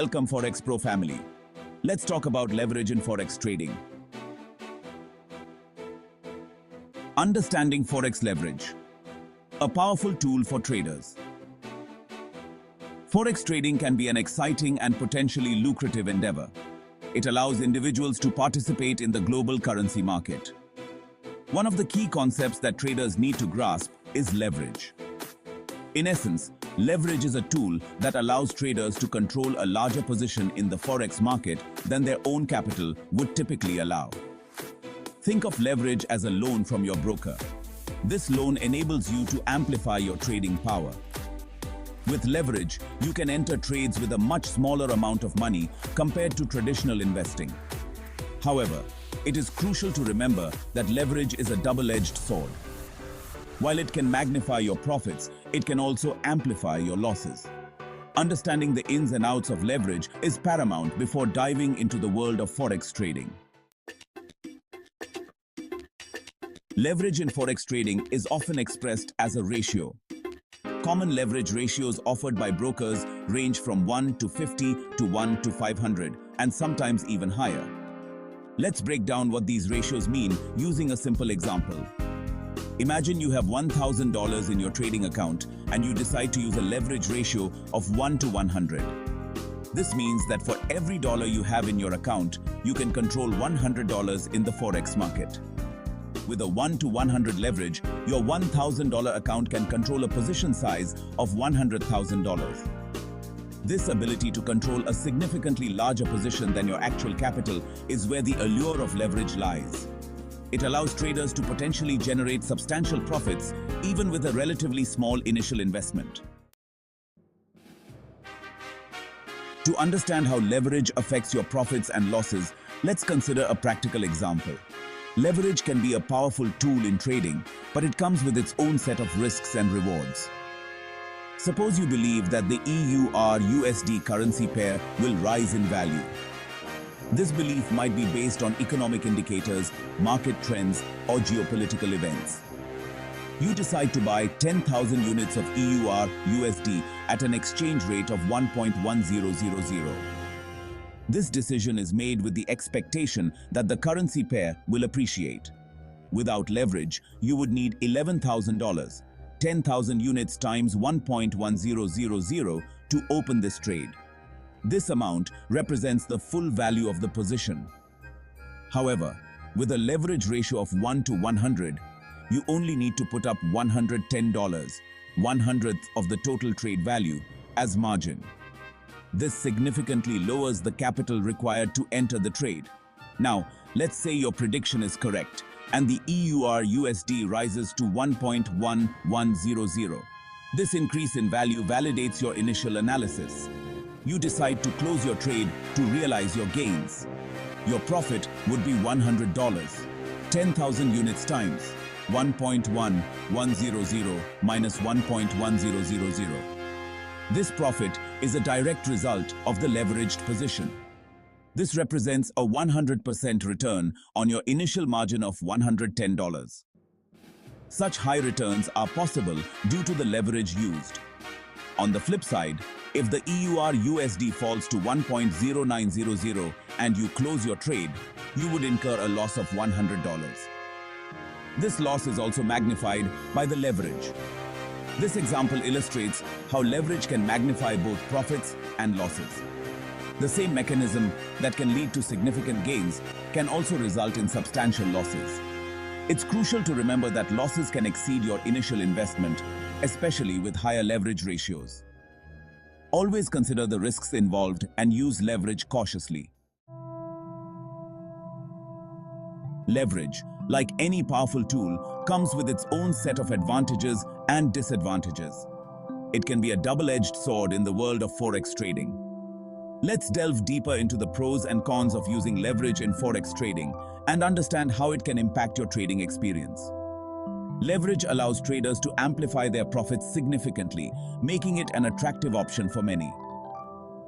Welcome Forex Pro family. Let's talk about leverage in Forex trading. Understanding Forex leverage. A powerful tool for traders. Forex trading can be an exciting and potentially lucrative endeavor. It allows individuals to participate in the global currency market. One of the key concepts that traders need to grasp is leverage. In essence, leverage is a tool that allows traders to control a larger position in the Forex market than their own capital would typically allow. Think of leverage as a loan from your broker. This loan enables you to amplify your trading power. With leverage, you can enter trades with a much smaller amount of money compared to traditional investing. However, it is crucial to remember that leverage is a double-edged sword. While it can magnify your profits, it can also amplify your losses. Understanding the ins and outs of leverage is paramount before diving into the world of Forex trading. Leverage in Forex trading is often expressed as a ratio. Common leverage ratios offered by brokers range from 1 to 50 to 1 to 500 and sometimes even higher. Let's break down what these ratios mean using a simple example. Imagine you have $1,000 in your trading account and you decide to use a leverage ratio of 1 to 100. This means that for every dollar you have in your account, you can control $100 in the Forex market. With a 1 to 100 leverage, your $1,000 account can control a position size of $100,000. This ability to control a significantly larger position than your actual capital is where the allure of leverage lies. It allows traders to potentially generate substantial profits even with a relatively small initial investment. To understand how leverage affects your profits and losses, let's consider a practical example. Leverage can be a powerful tool in trading, but it comes with its own set of risks and rewards. Suppose you believe that the EUR-USD currency pair will rise in value. This belief might be based on economic indicators, market trends, or geopolitical events. You decide to buy 10,000 units of EUR-USD at an exchange rate of 1.1000. This decision is made with the expectation that the currency pair will appreciate. Without leverage, you would need $11,000, 10,000 units times 1.1000 to open this trade. This amount represents the full value of the position. However, with a leverage ratio of 1 to 100, you only need to put up $110, 1/100th of the total trade value, as margin. This significantly lowers the capital required to enter the trade. Now, let's say your prediction is correct and the EUR-USD rises to 1.1100. This increase in value validates your initial analysis. You decide to close your trade to realize your gains. Your profit would be $100, 10,000 units times 1.1100 minus 1.1000. This profit is a direct result of the leveraged position. This represents a 100% return on your initial margin of $110. Such high returns are possible due to the leverage used. On the flip side, if the EUR-USD falls to 1.0900 and you close your trade, you would incur a loss of $100. This loss is also magnified by the leverage. This example illustrates how leverage can magnify both profits and losses. The same mechanism that can lead to significant gains can also result in substantial losses. It's crucial to remember that losses can exceed your initial investment, especially with higher leverage ratios. Always consider the risks involved and use leverage cautiously. Leverage, like any powerful tool, comes with its own set of advantages and disadvantages. It can be a double-edged sword in the world of Forex trading. Let's delve deeper into the pros and cons of using leverage in Forex trading and understand how it can impact your trading experience. Leverage allows traders to amplify their profits significantly, making it an attractive option for many.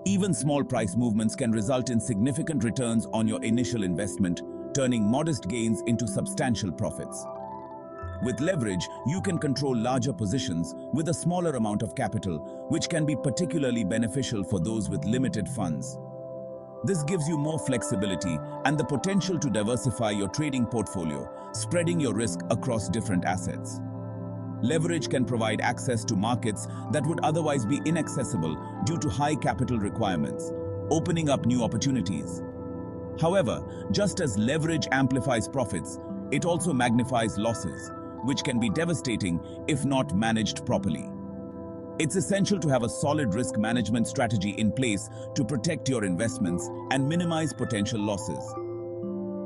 Even small price movements can result in significant returns on your initial investment, turning modest gains into substantial profits. With leverage, you can control larger positions with a smaller amount of capital, which can be particularly beneficial for those with limited funds. This gives you more flexibility and the potential to diversify your trading portfolio, spreading your risk across different assets. Leverage can provide access to markets that would otherwise be inaccessible due to high capital requirements, opening up new opportunities. However, just as leverage amplifies profits, it also magnifies losses, which can be devastating if not managed properly. It's essential to have a solid risk management strategy in place to protect your investments and minimize potential losses.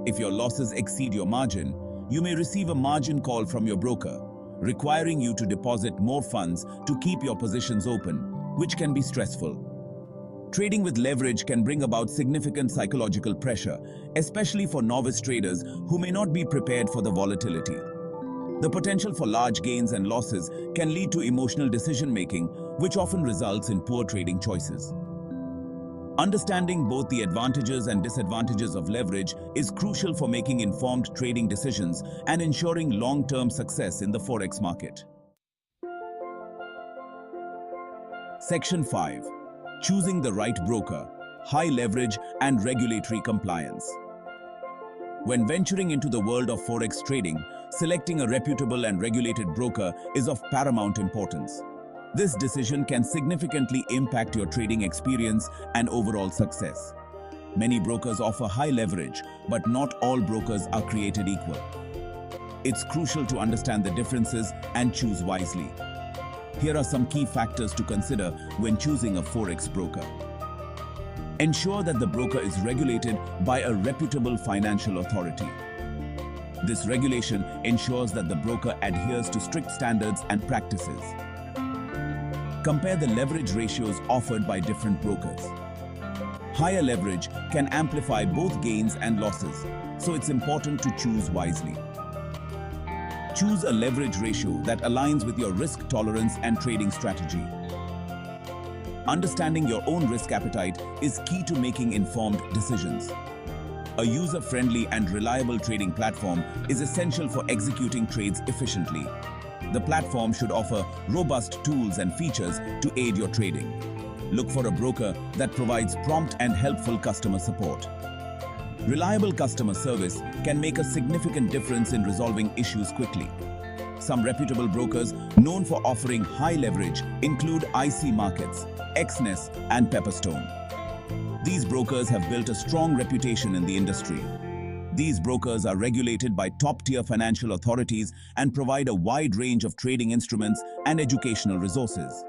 If your losses exceed your margin, you may receive a margin call from your broker, requiring you to deposit more funds to keep your positions open, which can be stressful. Trading with leverage can bring about significant psychological pressure, especially for novice traders who may not be prepared for the volatility. The potential for large gains and losses can lead to emotional decision-making, which often results in poor trading choices. Understanding both the advantages and disadvantages of leverage is crucial for making informed trading decisions and ensuring long-term success in the Forex market. Section 5. Choosing the right broker, high leverage and regulatory compliance. When venturing into the world of Forex trading, selecting a reputable and regulated broker is of paramount importance. This decision can significantly impact your trading experience and overall success. Many brokers offer high leverage, but not all brokers are created equal. It's crucial to understand the differences and choose wisely. Here are some key factors to consider when choosing a Forex broker. Ensure that the broker is regulated by a reputable financial authority. This regulation ensures that the broker adheres to strict standards and practices. Compare the leverage ratios offered by different brokers. Higher leverage can amplify both gains and losses, so it's important to choose wisely. Choose a leverage ratio that aligns with your risk tolerance and trading strategy. Understanding your own risk appetite is key to making informed decisions. A user-friendly and reliable trading platform is essential for executing trades efficiently. The platform should offer robust tools and features to aid your trading. Look for a broker that provides prompt and helpful customer support. Reliable customer service can make a significant difference in resolving issues quickly. Some reputable brokers known for offering high leverage include IC Markets, Exness, and Pepperstone. These brokers have built a strong reputation in the industry. These brokers are regulated by top-tier financial authorities and provide a wide range of trading instruments and educational resources.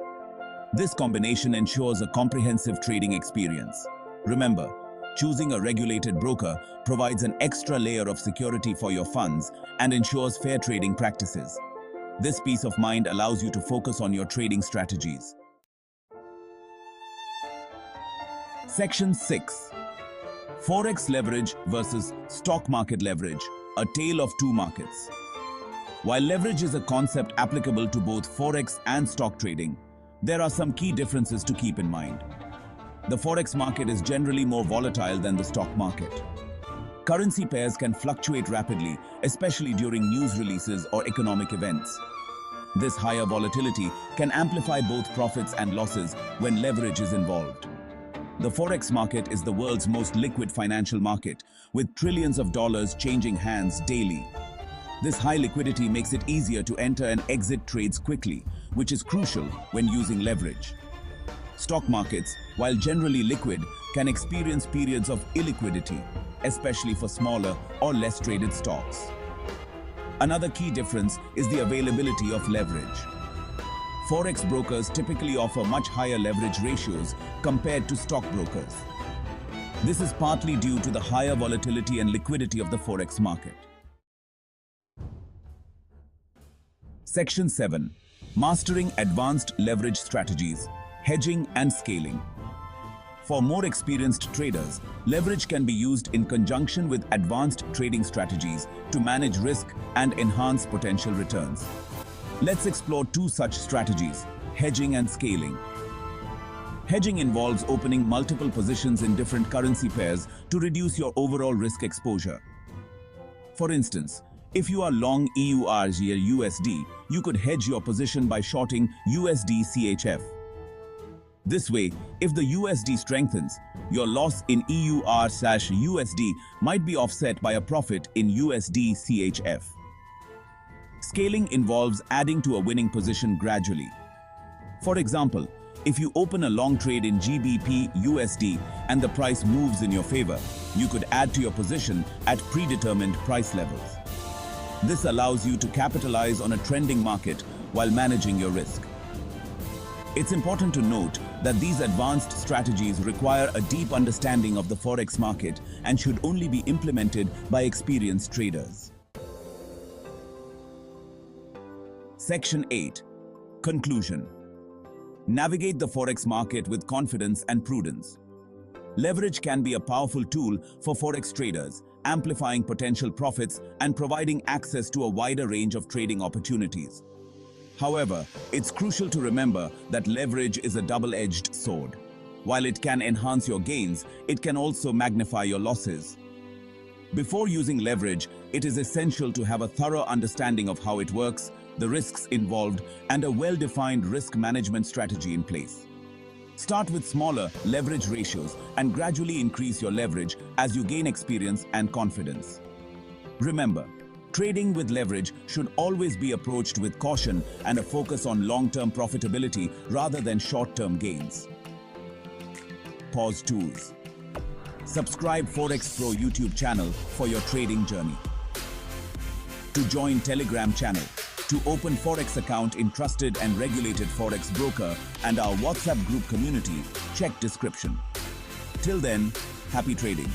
This combination ensures a comprehensive trading experience. Remember, choosing a regulated broker provides an extra layer of security for your funds and ensures fair trading practices. This peace of mind allows you to focus on your trading strategies. Section 6. Forex leverage versus stock market leverage, a tale of two markets. While leverage is a concept applicable to both Forex and stock trading, there are some key differences to keep in mind. The Forex market is generally more volatile than the stock market. Currency pairs can fluctuate rapidly, especially during news releases or economic events. This higher volatility can amplify both profits and losses when leverage is involved. The Forex market is the world's most liquid financial market, with trillions of dollars changing hands daily. This high liquidity makes it easier to enter and exit trades quickly, which is crucial when using leverage. Stock markets, while generally liquid, can experience periods of illiquidity, especially for smaller or less traded stocks. Another key difference is the availability of leverage. Forex brokers typically offer much higher leverage ratios compared to stock brokers. This is partly due to the higher volatility and liquidity of the Forex market. Section 7. Mastering advanced leverage strategies, hedging and scaling. For more experienced traders, leverage can be used in conjunction with advanced trading strategies to manage risk and enhance potential returns. Let's explore two such strategies, hedging and scaling. Hedging involves opening multiple positions in different currency pairs to reduce your overall risk exposure. For instance, If you are long EUR/USD, you could hedge your position by shorting USD CHF. This way, if the USD strengthens, your loss in EUR/USD might be offset by a profit in USD CHF. Scaling involves adding to a winning position gradually. For example, if you open a long trade in GBP USD and the price moves in your favor, you could add to your position at predetermined price levels. This allows you to capitalize on a trending market while managing your risk. It's important to note that these advanced strategies require a deep understanding of the Forex market and should only be implemented by experienced traders. Section 8. Conclusion. Navigate the Forex market with confidence and prudence. Leverage can be a powerful tool for Forex traders, amplifying potential profits and providing access to a wider range of trading opportunities. However, it's crucial to remember that leverage is a double-edged sword. While it can enhance your gains, it can also magnify your losses. Before using leverage, it is essential to have a thorough understanding of how it works, the risks involved, and a well-defined risk management strategy in place. Start with smaller leverage ratios and gradually increase your leverage as you gain experience and confidence. Remember, trading with leverage should always be approached with caution and a focus on long-term profitability rather than short-term gains. Pause tools. Subscribe Forex Pro YouTube channel for your trading journey. To join Telegram channel, to open Forex account in trusted and regulated Forex broker and our WhatsApp group community, check description. Till then, happy trading.